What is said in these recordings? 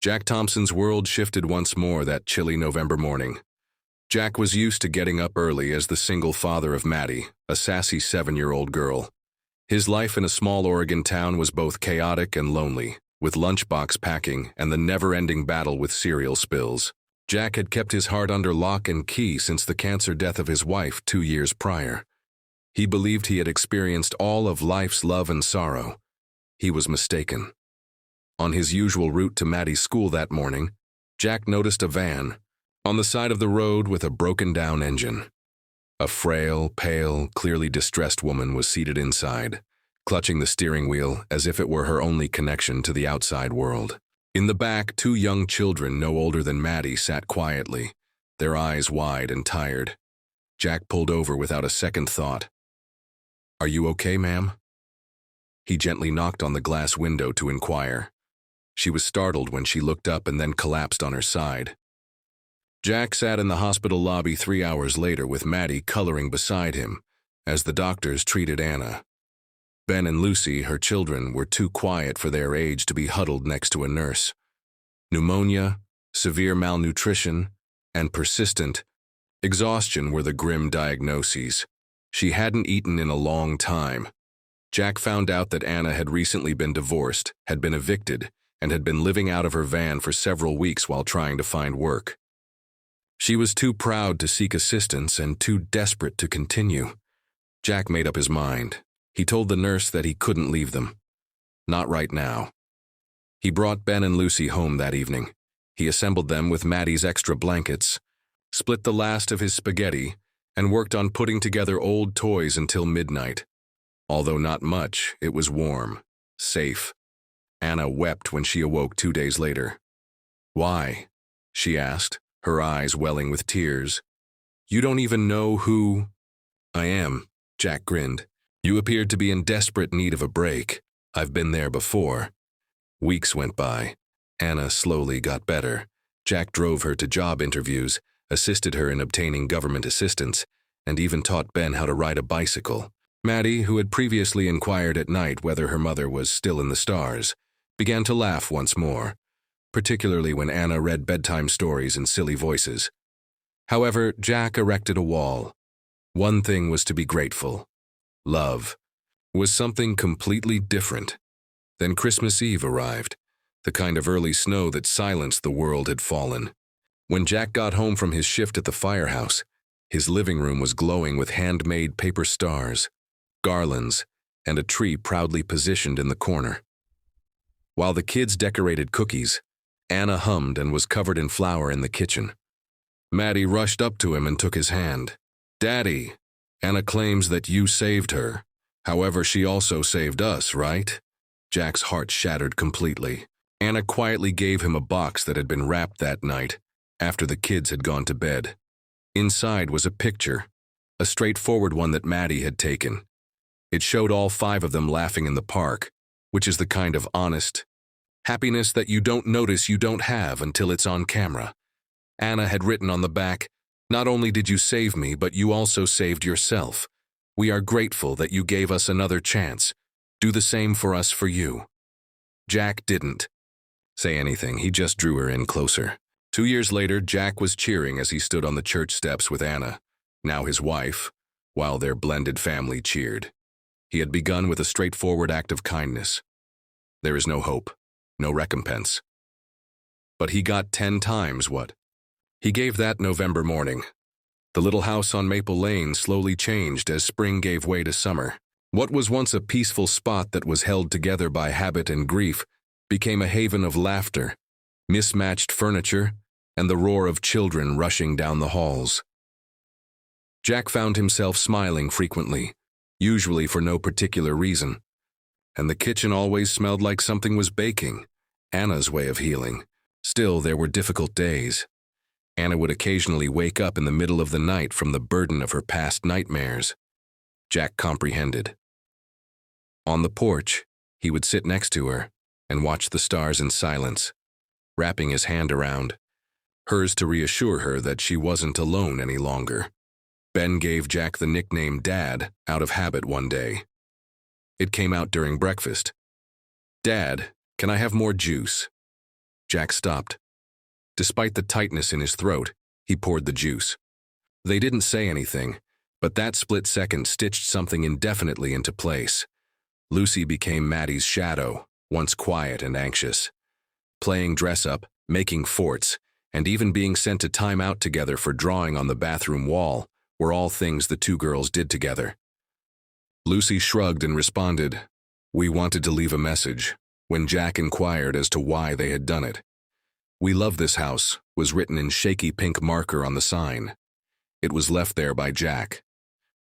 Jack Thompson's world shifted once more that chilly November morning. Jack was used to getting up early as the single father of Maddie, a sassy 7-year-old girl. His life in a small Oregon town was both chaotic and lonely, with lunchbox packing and the never-ending battle with cereal spills. Jack had kept his heart under lock and key since the cancer death of his wife 2 years prior. He believed he had experienced all of life's love and sorrow. He was mistaken. On his usual route to Maddie's school that morning, Jack noticed a van on the side of the road with a broken-down engine. A frail, pale, clearly distressed woman was seated inside, clutching the steering wheel as if it were her only connection to the outside world. In the back, 2 young children no older than Maddie sat quietly, their eyes wide and tired. Jack pulled over without a second thought. "Are you okay, ma'am?" He gently knocked on the glass window to inquire. She was startled when she looked up and then collapsed on her side. Jack sat in the hospital lobby 3 hours later with Maddie coloring beside him as the doctors treated Anna. Ben and Lucy, her children, were too quiet for their age to be huddled next to a nurse. Pneumonia, severe malnutrition, and persistent exhaustion were the grim diagnoses. She hadn't eaten in a long time. Jack found out that Anna had recently been divorced, had been evicted, and had been living out of her van for several weeks while trying to find work. She was too proud to seek assistance and too desperate to continue. Jack made up his mind. He told the nurse that he couldn't leave them. Not right now. He brought Ben and Lucy home that evening. He assembled them with Maddie's extra blankets, split the last of his spaghetti, and worked on putting together old toys until midnight. Although not much, it was warm, safe. Anna wept when she awoke 2 days later. "Why?" she asked, her eyes welling with tears. "You don't even know who—" "I am," Jack grinned. "You appeared to be in desperate need of a break. I've been there before." Weeks went by. Anna slowly got better. Jack drove her to job interviews, assisted her in obtaining government assistance, and even taught Ben how to ride a bicycle. Maddie, who had previously inquired at night whether her mother was still in the stars, began to laugh once more, particularly when Anna read bedtime stories in silly voices. However, Jack erected a wall. One thing was to be grateful. Love was something completely different. Then Christmas Eve arrived, the kind of early snow that silenced the world had fallen. When Jack got home from his shift at the firehouse, his living room was glowing with handmade paper stars, garlands, and a tree proudly positioned in the corner. While the kids decorated cookies, Anna hummed and was covered in flour in the kitchen. Maddie rushed up to him and took his hand. "Daddy, Anna claims that you saved her. However, she also saved us, right?" Jack's heart shattered completely. Anna quietly gave him a box that had been wrapped that night, after the kids had gone to bed. Inside was a picture, a straightforward one that Maddie had taken. It showed all 5 of them laughing in the park, which is the kind of honest happiness that you don't notice you don't have until it's on camera. Anna had written on the back, "Not only did you save me, but you also saved yourself. We are grateful that you gave us another chance. Do the same for us for you." Jack didn't say anything. He just drew her in closer. 2 years later, Jack was cheering as he stood on the church steps with Anna, now his wife, while their blended family cheered. He had begun with a straightforward act of kindness. There is no hope, no recompense. But he got 10 times what he gave that November morning. The little house on Maple Lane slowly changed as spring gave way to summer. What was once a peaceful spot that was held together by habit and grief became a haven of laughter, mismatched furniture, and the roar of children rushing down the halls. Jack found himself smiling frequently, usually for no particular reason. And the kitchen always smelled like something was baking, Anna's way of healing. Still, there were difficult days. Anna would occasionally wake up in the middle of the night from the burden of her past nightmares. Jack comprehended. On the porch, he would sit next to her and watch the stars in silence, wrapping his hand around hers to reassure her that she wasn't alone any longer. Ben gave Jack the nickname Dad out of habit one day. It came out during breakfast. "Dad, can I have more juice?" Jack stopped. Despite the tightness in his throat, he poured the juice. They didn't say anything, but that split second stitched something indefinitely into place. Lucy became Maddie's shadow, once quiet and anxious. Playing dress-up, making forts, and even being sent to time out together for drawing on the bathroom wall were all things the two girls did together. Lucy shrugged and responded, "We wanted to leave a message," when Jack inquired as to why they had done it. "We love this house," was written in shaky pink marker on the sign. It was left there by Jack.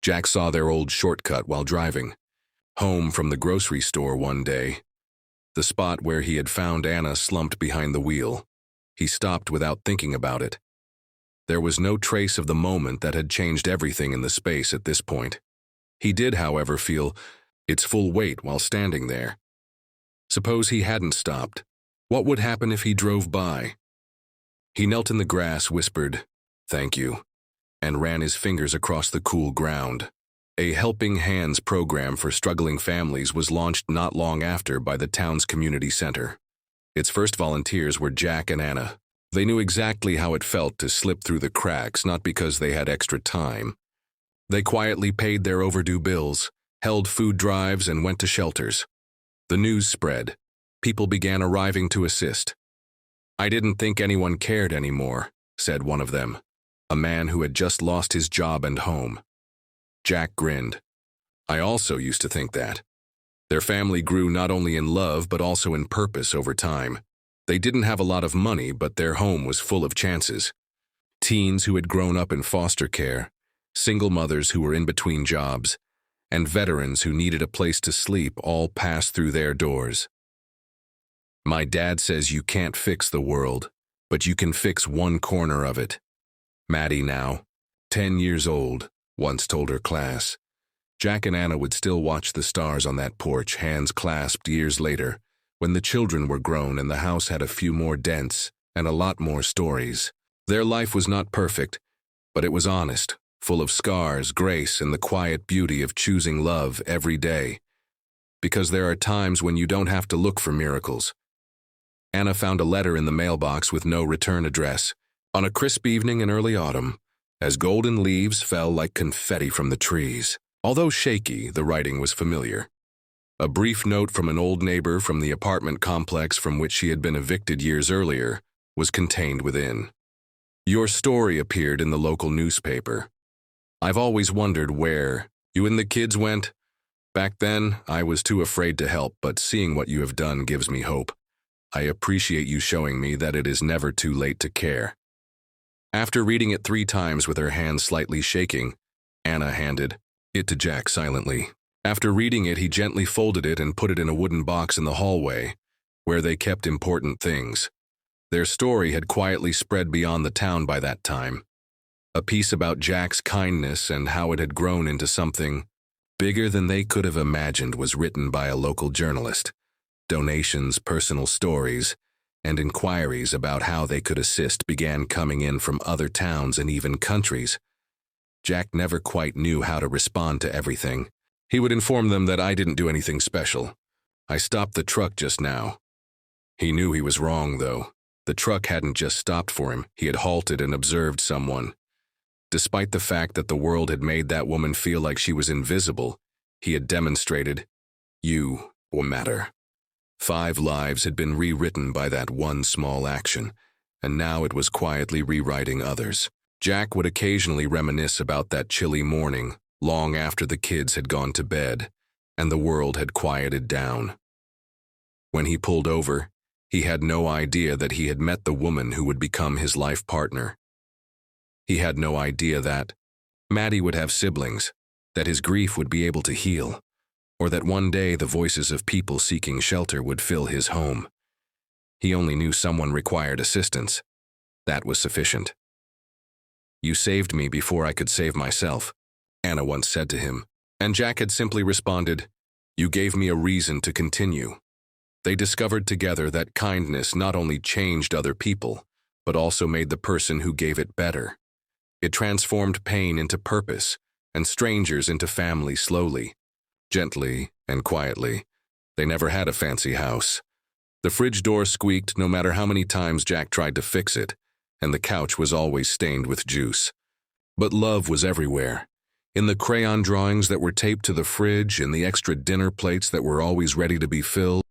Jack saw their old shortcut while driving home from the grocery store one day, the spot where he had found Anna slumped behind the wheel. He stopped without thinking about it. There was no trace of the moment that had changed everything in the space at this point. He did, however, feel its full weight while standing there. Suppose he hadn't stopped. What would happen if he drove by? He knelt in the grass, whispered, "Thank you," and ran his fingers across the cool ground. A Helping Hands program for struggling families was launched not long after by the town's community center. Its first volunteers were Jack and Anna. They knew exactly how it felt to slip through the cracks, not because they had extra time. They quietly paid their overdue bills, held food drives, and went to shelters. The news spread. People began arriving to assist. "I didn't think anyone cared anymore," said one of them, a man who had just lost his job and home. Jack grinned. "I also used to think that." Their family grew not only in love but also in purpose over time. They didn't have a lot of money, but their home was full of chances. Teens who had grown up in foster care, single mothers who were in between jobs, and veterans who needed a place to sleep all passed through their doors. "My dad says you can't fix the world, but you can fix one corner of it." Maddie, now 10 years old, once told her class. Jack and Anna would still watch the stars on that porch, hands clasped years later, when the children were grown and the house had a few more dents and a lot more stories. Their life was not perfect, but it was honest, full of scars, grace, and the quiet beauty of choosing love every day. Because there are times when you don't have to look for miracles. Anna found a letter in the mailbox with no return address, on a crisp evening in early autumn, as golden leaves fell like confetti from the trees. Although shaky, the writing was familiar. A brief note from an old neighbor from the apartment complex from which she had been evicted years earlier was contained within. "Your story appeared in the local newspaper. I've always wondered where you and the kids went. Back then, I was too afraid to help, but seeing what you have done gives me hope. I appreciate you showing me that it is never too late to care." After reading it 3 times with her hands slightly shaking, Anna handed it to Jack silently. After reading it, he gently folded it and put it in a wooden box in the hallway, where they kept important things. Their story had quietly spread beyond the town by that time. A piece about Jack's kindness and how it had grown into something bigger than they could have imagined was written by a local journalist. Donations, personal stories, and inquiries about how they could assist began coming in from other towns and even countries. Jack never quite knew how to respond to everything. He would inform them that I didn't do anything special. "I stopped the truck just now." He knew he was wrong, though. The truck hadn't just stopped for him. He had halted and observed someone. Despite the fact that the world had made that woman feel like she was invisible, he had demonstrated, "You matter." 5 lives had been rewritten by that one small action, and now it was quietly rewriting others. Jack would occasionally reminisce about that chilly morning, long after the kids had gone to bed, and the world had quieted down. When he pulled over, he had no idea that he had met the woman who would become his life partner. He had no idea that Maddie would have siblings, that his grief would be able to heal, or that one day the voices of people seeking shelter would fill his home. He only knew someone required assistance. That was sufficient. "You saved me before I could save myself," Anna once said to him, and Jack had simply responded, "You gave me a reason to continue." They discovered together that kindness not only changed other people, but also made the person who gave it better. It transformed pain into purpose, and strangers into family slowly, gently and quietly. They never had a fancy house. The fridge door squeaked no matter how many times Jack tried to fix it, and the couch was always stained with juice. But love was everywhere. In the crayon drawings that were taped to the fridge, in the extra dinner plates that were always ready to be filled,